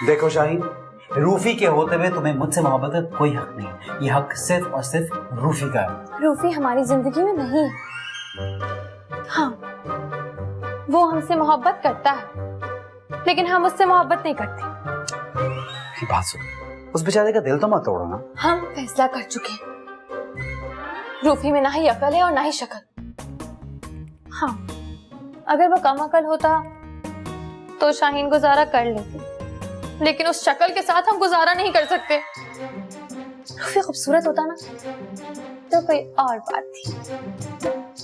देखो शाहीन, रूफी के होते हुए तुम्हें मुझसे मोहब्बत का कोई हक नहीं है। ये हक सिर्फ और सिर्फ रूफी का है। रूफी हमारी जिंदगी में नहीं है। हाँ, वो हमसे मोहब्बत करता है, लेकिन हम उससे मोहब्बत नहीं करते। बात सुनो, उस बेचारे का दिल तो मत तोड़ो ना। हम फैसला कर चुके हैं, रूफी में ना ही अकल है और ना ही शक्ल। हाँ, अगर वो कम अकल होता तो शाहीन गुजारा कर लेती, लेकिन उस शक्ल के साथ हम गुजारा नहीं कर सकते। रूफी खूबसूरत होता ना तो कोई और बात थी,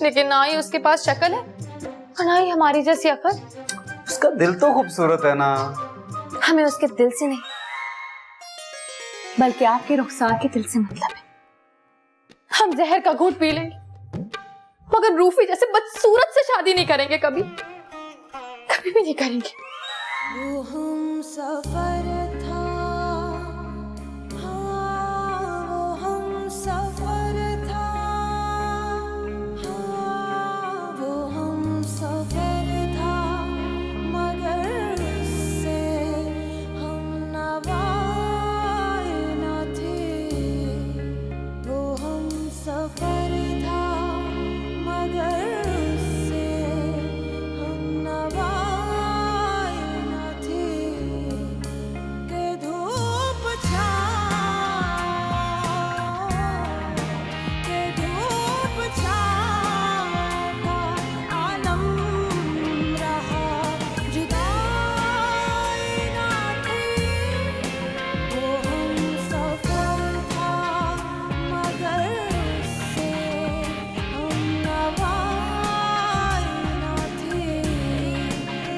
लेकिन ना ही उसके पास शक्ल है और ना ही हमारी जैसी अकल। उसका दिल तो खूबसूरत है ना। हमें उसके दिल से नहीं, बल्कि आपके रुखसार के दिल से मतलब है। हम जहर का घूंट पी लेंगे, मगर रूफी जैसे बदसूरत से शादी नहीं करेंगे, कभी कभी भी नहीं करेंगे। वो हम सफर था, हाँ वो हम सफर था, हाँ वो हम सफर था, मगर उससे हम नवाए न थे। वो हम सफर था, मगर उससे हम नवाए न थे। के धूप छाँव का आलम रहा, जुदाई ना थी। वो हम सफर था, मगर उससे हम नवाए न थे।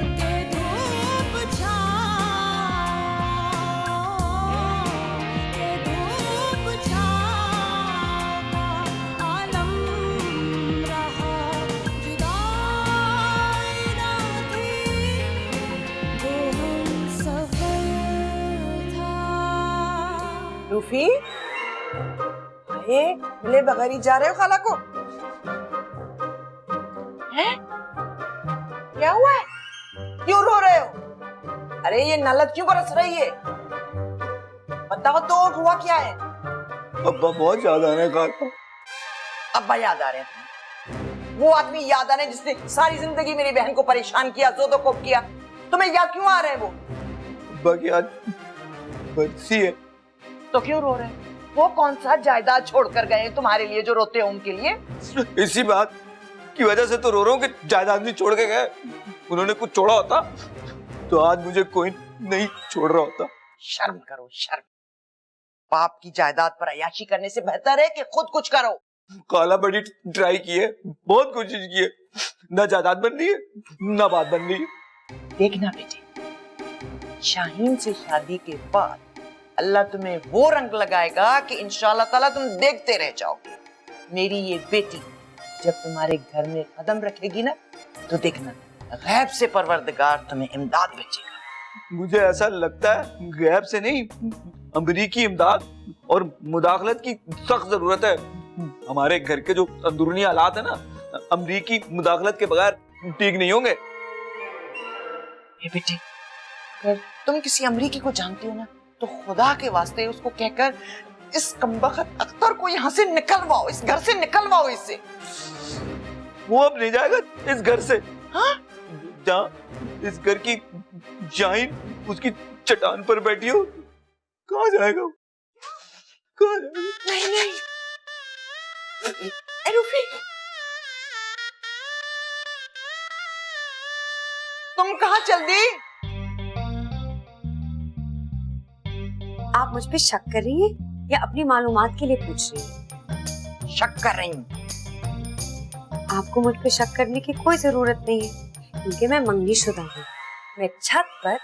के धूप छाँव का आलम रहा, जुदाई ना थी। वो हम सफर था। रूफी, अरे मिले बगैर ही जा रहे हो खाला को? हैं? क्या हुआ है? क्यों रो रहे हो? अरे ये नलद क्यों बरस रही है? बताओ तो हुआ क्या है? अब्बा बहुत याद आ रहे हैं खाला। अब्बा याद आ रहे हैं? वो आदमी याद आ रहे हैं जिसने सारी जिंदगी मेरी बहन को परेशान किया, जोदो कोप किया। तुम्हें याद क्यों आ रहे हैं वो? अब्बा की याद बरसी है। तो क्यों रो रहे हैं? वो कौन सा जायदाद छोड़कर गए हैं तुम्हारे लिए जो रोते हो उनके लिए? इसी बात की वजह से तो रो रहा हूँ कि जायदाद नहीं छोड़ के गए। उन्होंने कुछ छोड़ा होता तो आज मुझे कोई नहीं छोड़ रहा होता। शर्म करो, शर्म। बाप की जायदाद पर अय्याशी करने से बेहतर है कि खुद कुछ करो। खाला बड़ी ट्राई की है, बहुत कोशिश की है, ना जायदाद बन रही है ना बात बन रही है। देखना बेटे, शाहीन से शादी के बाद अल्लाह तुम्हें वो रंग लगाएगा कि इंशाअल्लाह ताला तुम देखते रह जाओगे। मेरी ये बेटी जब तुम्हारे घर में कदम रखेगी ना, तो देखना गैब से परवरदिगार तुम्हें इमदाद भेजेगा। मुझे ऐसा लगता है गैब से नहीं, अमरीकी इमदाद और मुदाखलत की सख्त जरूरत है। हमारे घर के जो अंदरूनी हालात है ना, अमरीकी मुदाखलत के बगैर ठीक नहीं होंगे। ये बेटी, अगर तुम किसी अमरीकी को जानती हो ना, तो खुदा के वास्ते उसको कहकर इस कमबख्त अख्तर को यहाँ से निकलवाओ, इस घर से निकलवाओ इससे। वो अब नहीं जाएगा इस घर से। हाँ? जहाँ इस घर की शाहीन उसकी चट्टान पर बैठी हो, कहाँ जाएगा वो? कहाँ जाएगा? नहीं नहीं, ए रूफी, तुम कहाँ चल दी? आप मुझ पे शक कर रही हैं या अपनी मालूमात के लिए पूछ रही हैं? शक कर रही हूँ। आपको मुझ पे शक करने की कोई जरूरत नहीं है, क्योंकि मैं मंगनीशुदा हूँ। मैं छत पर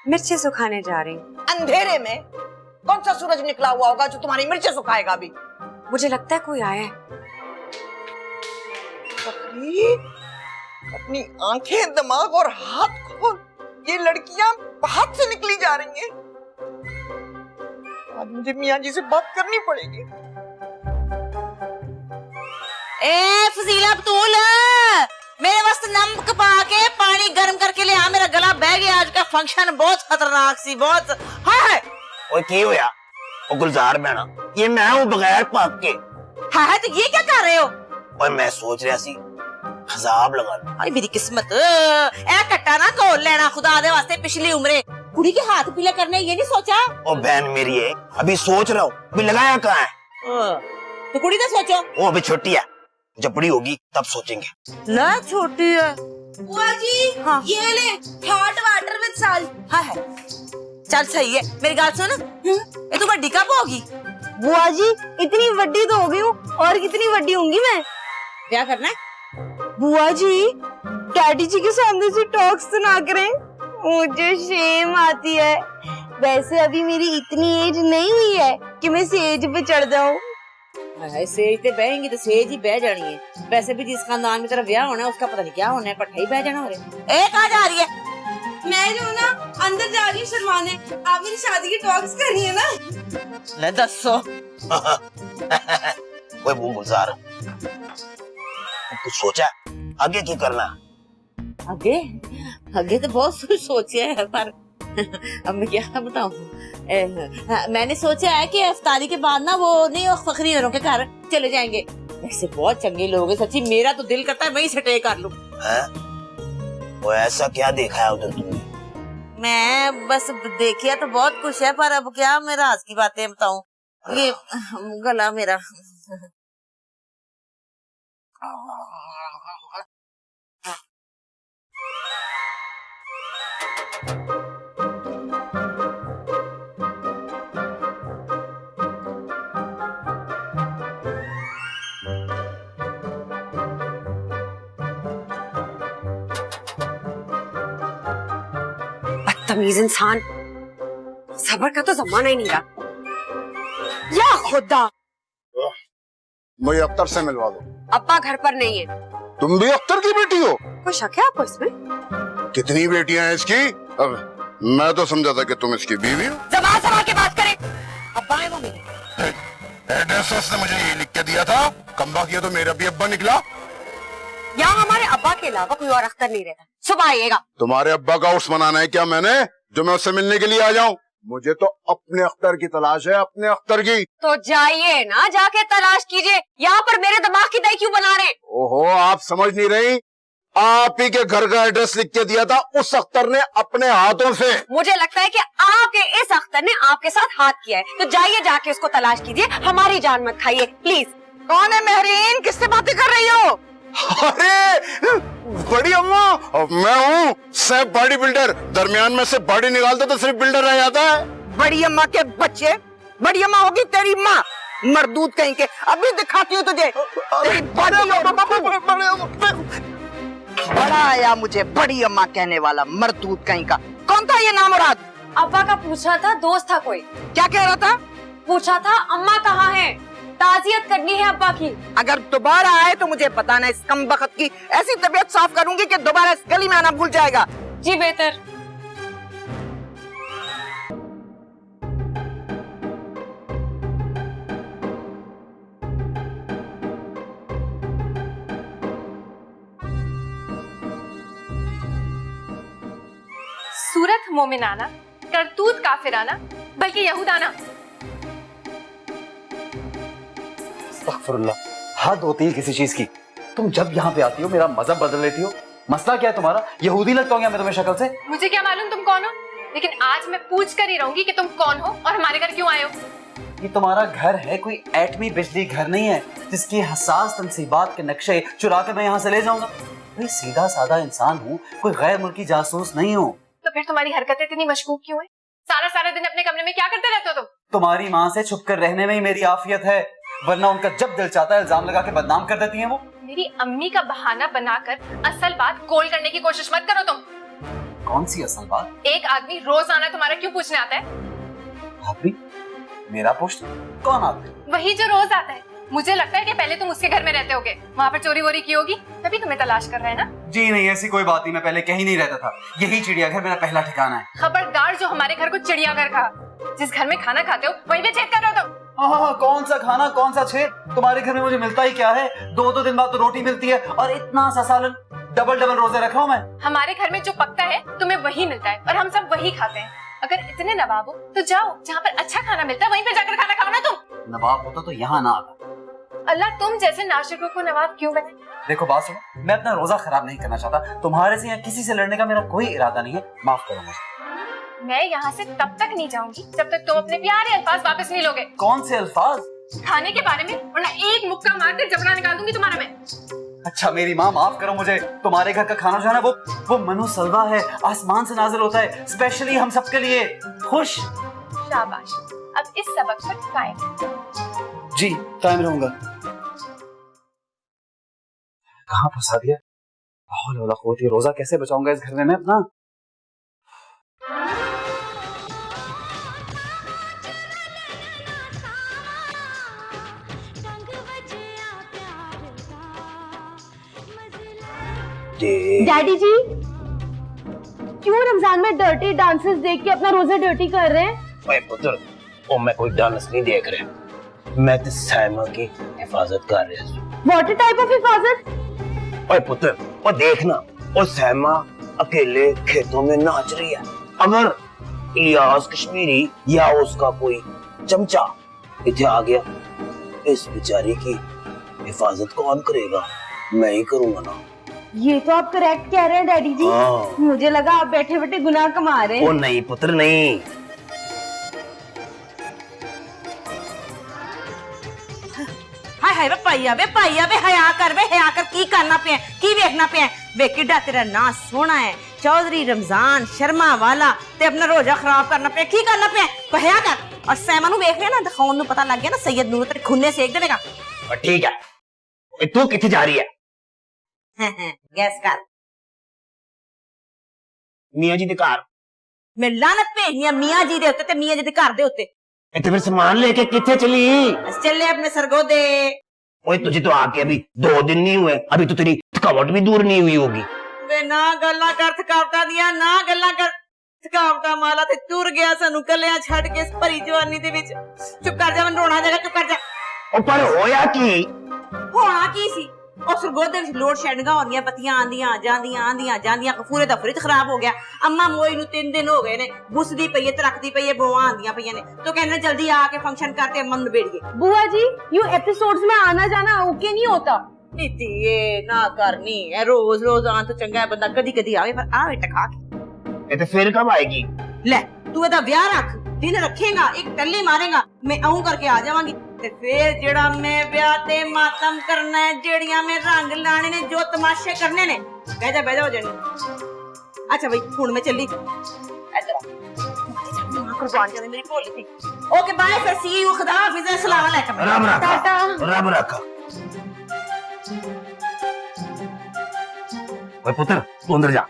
मिर्ची सुखाने जा रही हूँ। अंधेरे में कौन सा सूरज निकला हुआ होगा जो तुम्हारी मिर्चें सुखाएगा अभी? मुझे लगता है कोई आया है। अपनी आंखें, दिमाग और हाथ खोल, ये लड़कियां हाथ से निकली जा रही हैं। आज मुझे मियां जी से बात करनी पड़ेगी। ए फजीला बतूल, मेरे वास्ते नमक पा के पानी मेरा गला बह गया। आज का फंक्शन बहुत खतरनाक सी, बहुत। हाय ओए की होया ओ गुलजार भैणा, ये मैं हूं बगैर पग के। हाय, तो ये क्या कर रहे हो? ओए मैं सोच रहा सी हजाब लगाना। अरे मेरी किस्मत, ए कट्टा ना घोल लेना खुदा दे वास्ते। पिछली उम्रे कुड़ी के हाथ पीले करने ये नहीं सोचा? ओ बहन मेरी है, अभी सोच रहा हूँ, अभी लगाया कहाँ है? तो कुड़ी ना सोचो। वो अभी छोटी है, जब बड़ी होगी तब सोचेंगे। ना छोटी है। बुआ जी, हाँ। ये ले हॉट वाटर विद सॉल्ट। हाँ है, चल सही है। मेरी गाल सुन, ये तो बड़ी कब होगी? बुआ जी, इतनी बड़ी तो हो गई हूँ, और कितनी बड़ी होंगी मैं? क्या करना है? बुआ जी, डैडी जी के सामने से टॉक्स तो ना करें, मुझे शेम आती है। वैसे अभी मेरी इतनी एज नहीं हुई है कि मैं सेज पे चढ़ जाऊं। सेज पे बहेंगी तो सेज ही बह जानी है। वैसे भी जिस खानदान में तेरा ब्याह होना है उसका पता नहीं क्या होना है, पट्टा ही बह जाना हो रहा है। कहाँ जा रही है? मैं जो ना अंदर जा रही हूँ शर्माने। आप मेरी शादी की टॉक्स करनी है ना? ले दसो। ओए वो गुलजार, कुछ सोचा आगे क्यों करना? आगे आगे तो बहुत कुछ सोचा है, पर अब मैं क्या बताऊं। मैंने सोचा है कि इफ्तारी के बाद ना वो नहीं, फखरी औरों के घर चले जाएंगे। वैसे बहुत चंगे लोग हैं सच्ची, मेरा तो दिल करता है वहीं से स्टे कर लूं। वो ऐसा क्या देखा है उधर तुमने? मैं बस देखिए तो बहुत कुछ है, पर अब क्या मैं राज की बातें बताऊं। ये गला मेरा। बदतमीज इंसान, सबर का तो जमाना ही नहीं रहा। या खुदा, मुझे अख्तर से मिलवा दो। अब्बा घर पर नहीं है। तुम भी अख्तर की बेटी हो? कोई शक है आपको इसमें? कितनी बेटियां हैं इसकी? अब मैं तो समझा था कि तुम इसकी बीवी हो। जबान संभाल के बात करें। अब्बा है वो मेरे। एड्रेस ने मुझे ये लिख के दिया था, कम्बा किया तो मेरा भी अब्बा निकला। यहाँ हमारे अब्बा के अलावा कोई और अख्तर नहीं रहता। सुबह आइएगा। तुम्हारे अब्बा का उर्स मनाना है क्या मैंने, जो मैं उससे मिलने के लिए आ जाऊं? मुझे तो अपने अख्तर की तलाश है, अपने अख्तर की। तो जाइए ना, जाके तलाश कीजिए। यहाँ पर मेरे दिमाग की दही क्यों बना रहे? ओहो, आप समझ नहीं रही, आप ही के घर का एड्रेस लिख के दिया था उस अख्तर ने अपने हाथों से। मुझे लगता है कि आपके इस अख्तर ने आपके साथ हाथ किया है। तो जाइए, जाके उसको तलाश कीजिए, हमारी जान मत खाइए प्लीज। कौन है महरीन? किससे बातें कर रही हो? अरे बड़ी अम्मा, मैं हूँ सैफ बॉडी बिल्डर। दरमियान में से बॉडी निकालता तो सिर्फ बिल्डर रह जाता है। बड़ी अम्मा के बच्चे, बड़ी अम्मा होगी तेरी माँ, मरदूत कहीं के। अभी दिखाती हूँ तुझे तेरी बड़ा आया मुझे बड़ी अम्मा कहने वाला, मरदूत कहीं का। कौन था ये नामुराद? अब्बा का पूछा था, दोस्त था कोई। क्या कह रहा था? पूछा था अम्मा कहाँ है, ताजियत करनी है अब्बा की। अगर दोबारा आए तो मुझे बताना, इस कमबख्त की ऐसी तबीयत साफ करूंगी कि दोबारा इस गली में आना भूल जाएगा। जी बेहतर। सूरत मोमिनाना, करतूत काफिराना, बल्कि यहूदाना। अस्तगफुरुल्लाह, हद होती है किसी चीज की। तुम जब यहाँ पे आती हो मेरा मजहब बदल लेती हो। मसला क्या है तुम्हारा? यहूदी लगता हूँ क्या मैं तुम्हें शक्ल से? मुझे क्या मालूम तुम कौन हो, लेकिन आज मैं पूछ कर ही रहूंगी कि तुम कौन हो और हमारे घर क्यों आए हो। ये तुम्हारा घर है, कोई एटमी बिजली घर नहीं है जिसकी हसास तनसीबात के नक्शे चुरा के मैं यहाँ से ले जाऊंगा। मैं सीधा साधा इंसान हूँ, कोई गैर मुल्की जासूस नहीं हूँ। तो फिर तुम्हारी हरकतें इतनी मशकूक क्यों है? सारा सारा दिन अपने कमरे में क्या करते रहते हो तुम? तुम्हारी माँ से छुप कर रहने में ही मेरी आफियत है, वरना उनका जब दिल चाहता है इल्जाम लगा के बदनाम कर देती हैं वो। मेरी अम्मी का बहाना बनाकर असल बात गोल करने की कोशिश मत करो तुम। कौन सी असल बात? एक आदमी रोजाना तुम्हारा क्यों पूछने आता है? भाभी, मेरा पूछना? कौन आदमी? वही जो रोज आता है। मुझे लगता है कि पहले तुम उसके घर में रहते होगे, वहाँ पर चोरी वोरी की होगी, तभी तुम्हें तलाश कर रहे हैं ना। जी नहीं, ऐसी कोई बात नहीं, मैं पहले कहीं नहीं रहता था। यही चिड़ियाघर मेरा पहला ठिकाना है। खबरदार जो हमारे घर को चिड़ियाघर कहा। जिस घर में खाना खाते हो वहीं पे छेद कर रहे हो तुम। हाँ, कौन सा खाना, कौन सा छेद? तुम्हारे घर में मुझे मिलता ही क्या है? दो दो दिन बाद तो रोटी मिलती है और इतना सा सालन। डबल डबल रोजे रख रहा हूँ मैं? हमारे घर में जो पकता है तुम्हें वही मिलता है और हम सब वही खाते हैं। अगर इतने नवाब हो तो जाओ जहाँ पर अच्छा खाना मिलता है वहीं पे जाकर खाना खाओ ना तुम। नवाब होता तो यहाँ ना आता। अल्लाह तुम जैसे नाशिकों को नवाब क्यों बने? देखो बात सुनो, मैं अपना रोजा खराब नहीं करना चाहता। तुम्हारे से या किसी से लड़ने का मेरा कोई इरादा नहीं है, माफ करो मुझे। मैं यहाँ से तब तक नहीं जाऊंगी जब तक तुम अपने प्यारे अल्फाज वापस नहीं लोगे। कौन से अल्फाज? खाने के बारे में, वरना एक मुक्का मारकर जबड़ा निकाल दूंगी तुम्हारा मैं। अच्छा मेरी माँ, माफ करो मुझे। तुम्हारे घर का खाना जो है ना वो मनु सलवा है, आसमान से नाजिल होता है स्पेशली हम सबके लिए। खुश। शाबाश, अब इस सबक पर कायम। जी कायम रहूंगा। कहाँ फंसा दिया? हौला वला क़ुव्वत, रोजा कैसे बचाऊंगा इस घर में मैं अपना? डैडी जी क्यों रमजान में डर्टी डांसेस देख के अपना रोजा डर्टी कर रहे हैं? ओए पुत्र, ओ मैं कोई डांस नहीं देख रहा, मैं तो सैमा की हिफाजत कर रहा हूँ। व्हाट टाइप ऑफ हिफाजत? ओए पुत्र, वो देखना, वो सैमा अकेले खेतों में नाच रही है। अगर इलियास कश्मीरी या उसका कोई चमचा इधर आ गया, इस बेचारी की हिफाजत कौन करेगा? मैं ही करूंगा ना। ये तो आप करेक्ट कह रहे हैं डैडी जी। हाँ। मुझे लगा आप बैठे बैठे गुनाह कमा रहे हैं। ओ नहीं पुत्र नहीं। हाय हाय वे पाइया वे हया कर की करना पे की देखना पे वे किड्डा तेरा ना सोना है चौधरी रमजान शर्मा वाला ते अपना रोजा खराब करना पे की करना पे तो हया कर। और सैमा नु देख लिया ना, दिखाउन नु पता लग गया ना सैयद नूर तेरे खुन्ने सेक देगा। और ठीक है, ओए तू किथे जा रही है? गैस कर। मियां जी दे घर। मैं लानत भेजनी मियां जी दे उत्ते ते मियां जी दे घर दे उत्ते। इतने फिर सामान लेके किथे चली? चले अपने सरगोदे। ओए तुझे तो आके अभी 2 दिन नहीं हुए, अभी तो तेरी थकावट भी दूर नहीं हुई होगी। वे ना गल्ला कर थकावटा दिया, ना गल्ला कर थकावटा माला ते टुर गया सानू कलियां छड़ के इस भरी जवानी दे विच। चुप कर जा, मैं रोना जाएगा, चुप कर जा। ओ पर होया की? होना की सी? और सरगोदे विच लोड शेडिंगां होंदियां, बत्तियां आंदियां जांदियां पूरे दा फ्रिज खराब हो गया। अम्मा मोई नु 3 दिन हो गए ने, बुसदी पई है ते रखदी पई है, बोआ आंदियां पईयां ने, तो कहने जल्दी आके फंक्शन करते अम्मा नु बेड़िए। बुआ जी यूं एपिसोड्स में आना जाना ओके नहीं होता। नीति ये ना करनी है, रोज रोज आन तो चंगा है बंदा कदी कदी आवे, पर आवे टका के। ये तो फिर कब आएगी? ले तू एदा ब्याह रख, दिन रखेगा, एक टल्ली मारेगा, मैं आऊं करके आ जावांगी ते फिर जेड़ा मैं ब्याह ते मातम करना है, जेड़ियां में रंग लाने ने, जो तमाशे करने ने, बह जा हो जानी। अच्छा भाई हुन मैं चली इधर मां कुर्बान जाने मेरी भोली थी। ओके बाय, फिर सी यू, खुदा हाफिज, अस्सलाम वालेकुम। रब रखा, टाटा। रब रखा। ओए पुत्र तू अंदर जा।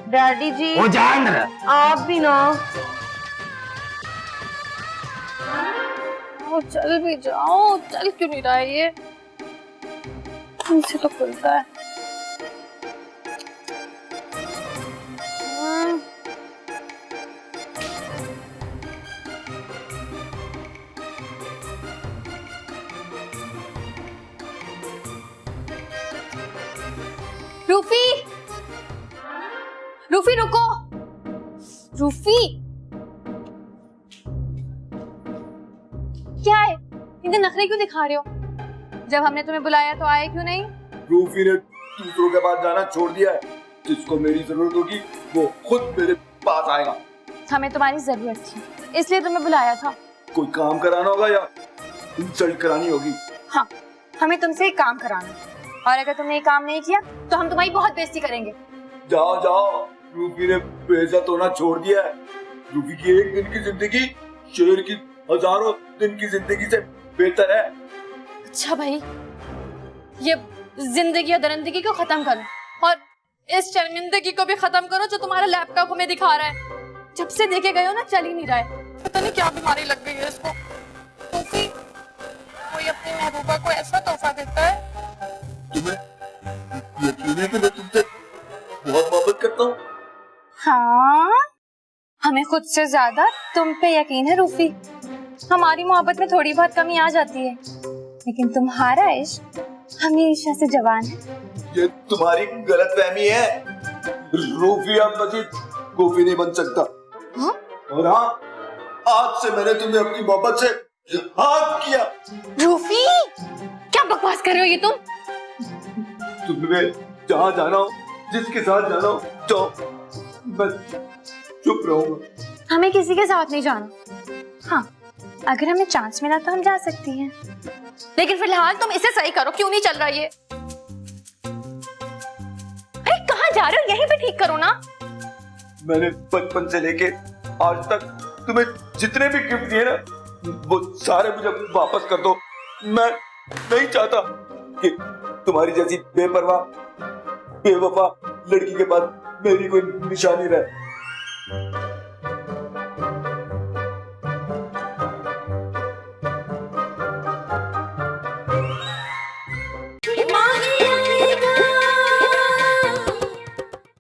डैडी जी वो जा अंदर। आप भी ना। चल भी जाओ, चल क्यों नहीं रहा है ये? मुझसे तो खुलता है। रूफी, रूफी रुको, रूफी क्या है? इतने नखरे क्यों दिखा रहे हो? जब हमने तुम्हें बुलाया तो आए क्यों नहीं? रूफी ने दूसरों के पास जाना छोड़ दिया है, जिसको मेरी जरूरत होगी वो खुद मेरे पास आएगा। हमें तुम्हारी जरूरत थी इसलिए तुम्हें बुलाया था। कोई काम कराना होगा या इंसल्ट करानी होगी? हाँ, हमें तुमसे एक काम कराना है और अगर तुमने ये काम नहीं किया तो हम तुम्हारी बहुत बेइज्जती करेंगे। जाओ जाओ, रूफी ने बेइज्जत होना छोड़ दिया है। रूफी की एक दिन की जिंदगी शेर की हजारों दिन की जिंदगी से बेहतर है। अच्छा भाई, ये जिंदगी और दरिंदगी को खत्म करो और इस शर्मिंदगी को भी खत्म करो जो तुम्हारा लैपटॉप हमें दिखा रहा है। जब से देखे गए हो ना, चल ही नहीं रहा है, पता नहीं क्या बीमारी लग गई है इसको। तो कोई अपनी महबूबा को ऐसा तोहफा देता है। तुम्हें यकीन है कि मैं तुमसे बहुत मोहब्बत करता हूँ? हाँ, हमें खुद से ज्यादा तुम पे यकीन है रूफी। हमारी मोहब्बत में थोड़ी बहुत कमी आ जाती है, लेकिन तुम्हारा इश्क हमेशा से जवान है। ये तुम्हारी गलतफहमी है। रूफी अब मजीद गोफी नहीं बन सकता। हाँ? और हाँ, आज से मैंने तुम्हें अपनी मोहब्बत से हाँ किया। रूफी, क्या बकवास कर रहे हो ये तुम? तुम्हें जहाँ जाना हो, जिसके साथ जाना हो, जाओ। बस चुप रहूंगा। हमें किसी के साथ नहीं जाना। हाँ, अगर हमें चांस मिला तो हम जा सकती हैं, लेकिन फिलहाल तुम इसे सही करो। क्यों नहीं चल रहा ये? अरे कहाँ जा रहे हो? यहीं पे ठीक करो ना। मैंने बचपन से लेके आज तक तुम्हें जितने भी गिफ्ट दिए ना, वो सारे मुझे वापस कर दो। मैं नहीं चाहता कि तुम्हारी जैसी बेपरवाह बेवफा लड़की के पास मेरी कोई निशानी रहे।